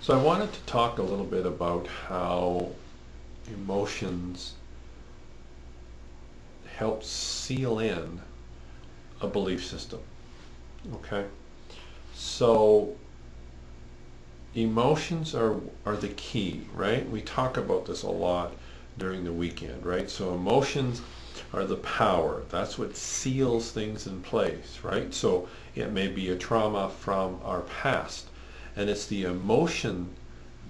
So I wanted to talk a little bit about how emotions help seal in a belief system. Okay? So emotions are the key, right? We talk about this a lot during the weekend, right? So emotions are the power. That's what seals things in place, right? So it may be a trauma from our past, and it's the emotion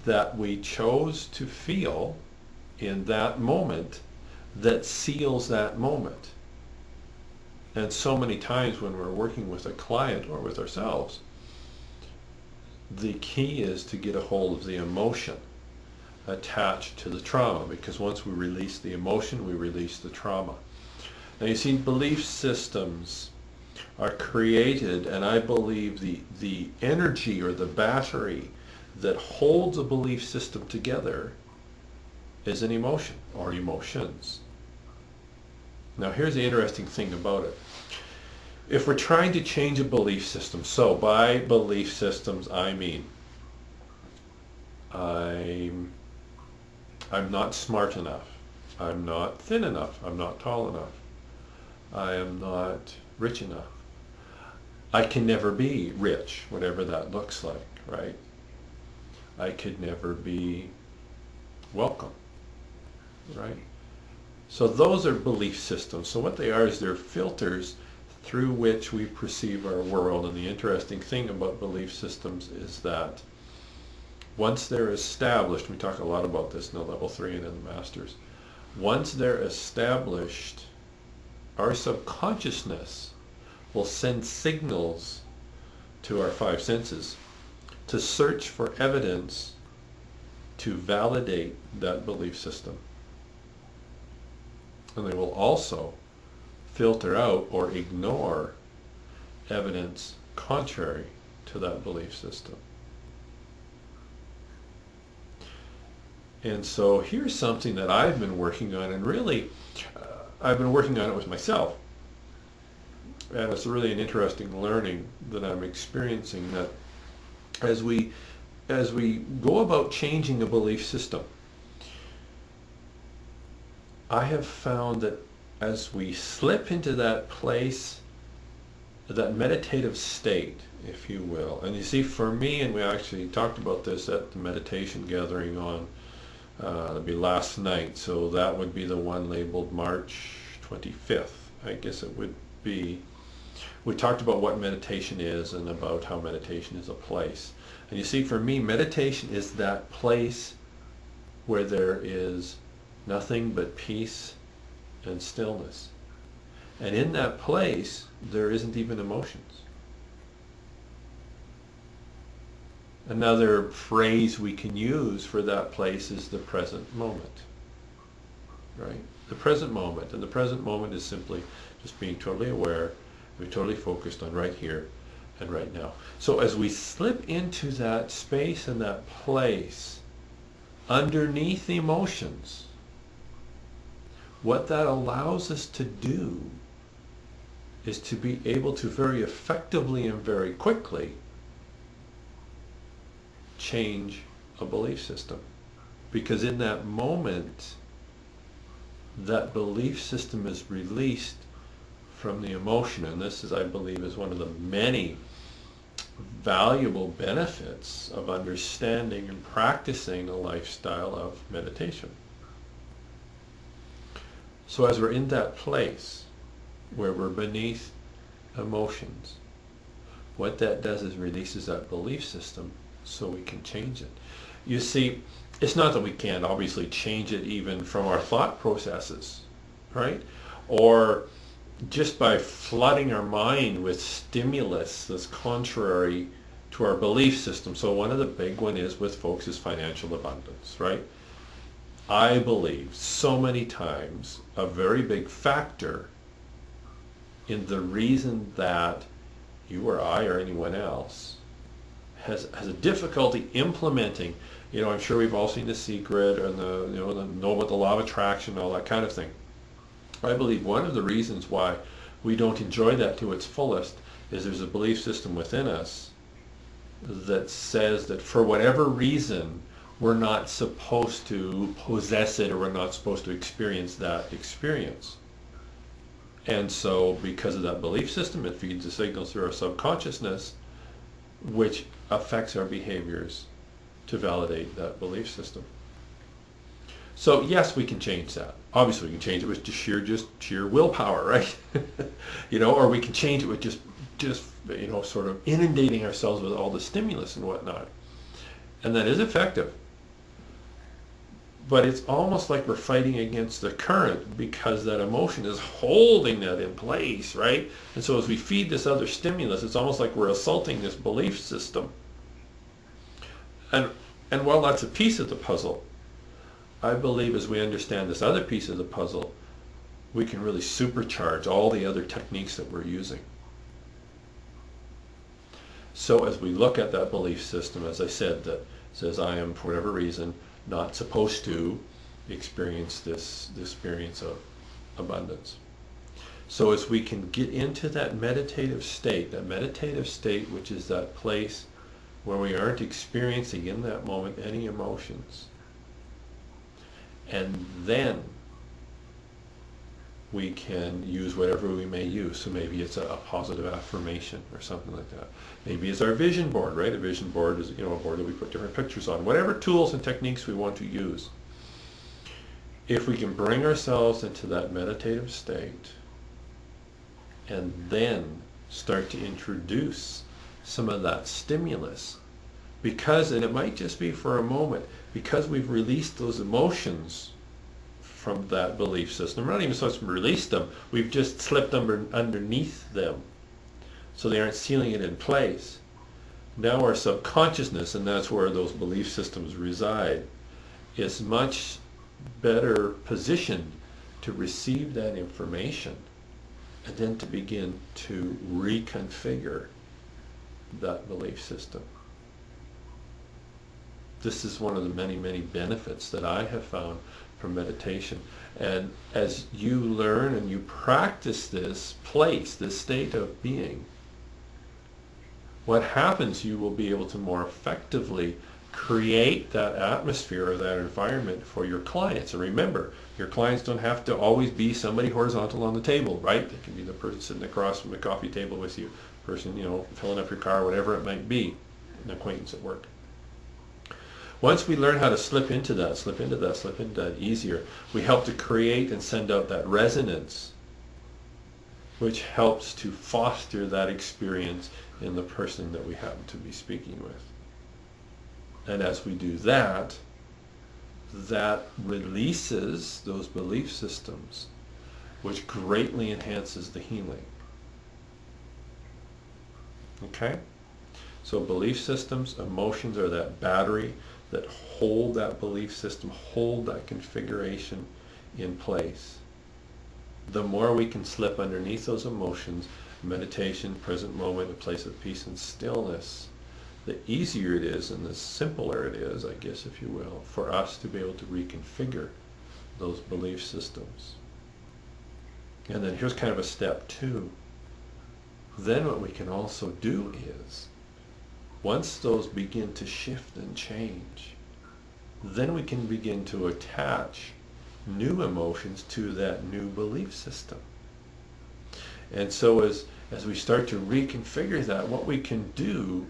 that we chose to feel in that moment that seals that moment. And so many times when we're working with a client or with ourselves, the key is to get a hold of the emotion attached to the trauma, because once we release the emotion, we release the trauma. Now you see, belief systems are created, and I believe the energy or the battery that holds a belief system together is an emotion or emotions. Now here's the interesting thing about it. If we're trying to change a belief system, so by belief systems I mean I'm not smart enough, I'm not thin enough, I'm not tall enough, I am not rich enough, I can never be rich, whatever that looks like, right? I could never be welcome, right? So those are belief systems. So what they are is they're filters through which we perceive our world. And the interesting thing about belief systems is that once they're established, we talk a lot about this in the level 3 and in the masters, once they're established, our subconsciousness will send signals to our 5 senses to search for evidence to validate that belief system. And they will also filter out or ignore evidence contrary to that belief system. And so here's something that I've been working on, and really I've been working on it with myself. And it's really an interesting learning that I'm experiencing, that as we go about changing a belief system, I have found that as we slip into that place, that meditative state, if you will, and you see, for me, and we actually talked about this at the meditation gathering on, it'll be last night, so that would be the one labeled March 25th, I guess it would be. We talked about what meditation is and about how meditation is a place. And you see, for me, meditation is that place where there is nothing but peace and stillness. And in that place, there isn't even emotions. Another phrase we can use for that place is the present moment. Right? The present moment. And the present moment is simply just being totally aware, being totally focused on right here and right now. So as we slip into that space and that place underneath the emotions, what that allows us to do is to be able to very effectively and very quickly change a belief system. Because in that moment, that belief system is released from the emotion. And this is, I believe, is one of the many valuable benefits of understanding and practicing a lifestyle of meditation. So as we're in that place where we're beneath emotions, what that does is releases that belief system so we can change it. You see, it's not that we can't obviously change it even from our thought processes, right? Or just by flooding our mind with stimulus that's contrary to our belief system. So one of the big one is with folks is financial abundance, right? I believe so many times a very big factor in the reason that you or I or anyone else has a difficulty implementing, I'm sure we've all seen The Secret and the know about the law of attraction, all that kind of thing. I believe one of the reasons why we don't enjoy that to its fullest is there's a belief system within us that says that for whatever reason, we're not supposed to possess it, or we're not supposed to experience that experience. And so because of that belief system, it feeds the signals through our subconsciousness, which affects our behaviors to validate that belief system. So yes, we can change that. Obviously, we can change it with just sheer willpower, right? Or we can change it with just sort of inundating ourselves with all the stimulus and whatnot. And that is effective. But it's almost like we're fighting against the current, because that emotion is holding that in place, right? And so as we feed this other stimulus, it's almost like we're assaulting this belief system. And while that's a piece of the puzzle, I believe as we understand this other piece of the puzzle, we can really supercharge all the other techniques that we're using. So as we look at that belief system, as I said, that says I am, for whatever reason, not supposed to experience this experience of abundance. So as we can get into that meditative state which is that place where we aren't experiencing in that moment any emotions, and then we can use whatever we may use. So maybe it's a positive affirmation or something like that. Maybe it's our vision board, right? A vision board is a board that we put different pictures on. Whatever tools and techniques we want to use. If we can bring ourselves into that meditative state and then start to introduce some of that stimulus, and it might just be for a moment, because we've released those emotions from that belief system. We're not even supposed to release them. We've just slipped underneath them, so they aren't sealing it in place. Now our subconsciousness, and that's where those belief systems reside, is much better positioned to receive that information and then to begin to reconfigure that belief system. This is one of the many, many benefits that I have found from meditation. And as you learn and you practice this state of being, what happens, you will be able to more effectively create that atmosphere or that environment for your clients. And remember, your clients don't have to always be somebody horizontal on the table, right? They can be the person sitting across from the coffee table with you, person, filling up your car, whatever it might be, an acquaintance at work. Once we learn how to slip into that easier, we help to create and send out that resonance, which helps to foster that experience in the person that we happen to be speaking with. And as we do that, that releases those belief systems, which greatly enhances the healing. Okay? So belief systems, emotions are that battery that hold that belief system, hold that configuration in place. The more we can slip underneath those emotions, meditation, present moment, a place of peace and stillness, the easier it is and the simpler it is, I guess, if you will, for us to be able to reconfigure those belief systems. And then here's kind of a step 2. Then what we can also do is, once those begin to shift and change, then we can begin to attach new emotions to that new belief system. And so as we start to reconfigure that, what we can do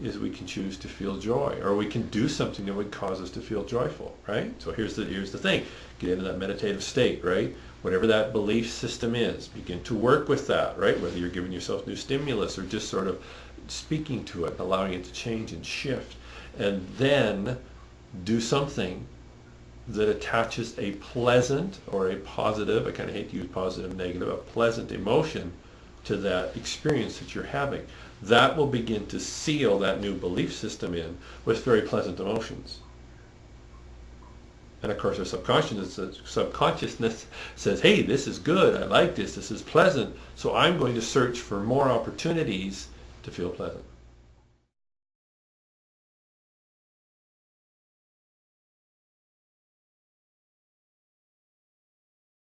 is we can choose to feel joy, or we can do something that would cause us to feel joyful, right? So here's the thing. Get into that meditative state, right? Whatever that belief system is, begin to work with that, right? Whether you're giving yourself new stimulus or just sort of speaking to it, allowing it to change and shift, and then do something that attaches a pleasant or a positive, I kind of hate to use positive, negative, a pleasant emotion to that experience that you're having. That will begin to seal that new belief system in with very pleasant emotions. And of course our subconsciousness says, hey, this is good, I like this is pleasant, so I'm going to search for more opportunities to feel pleasant.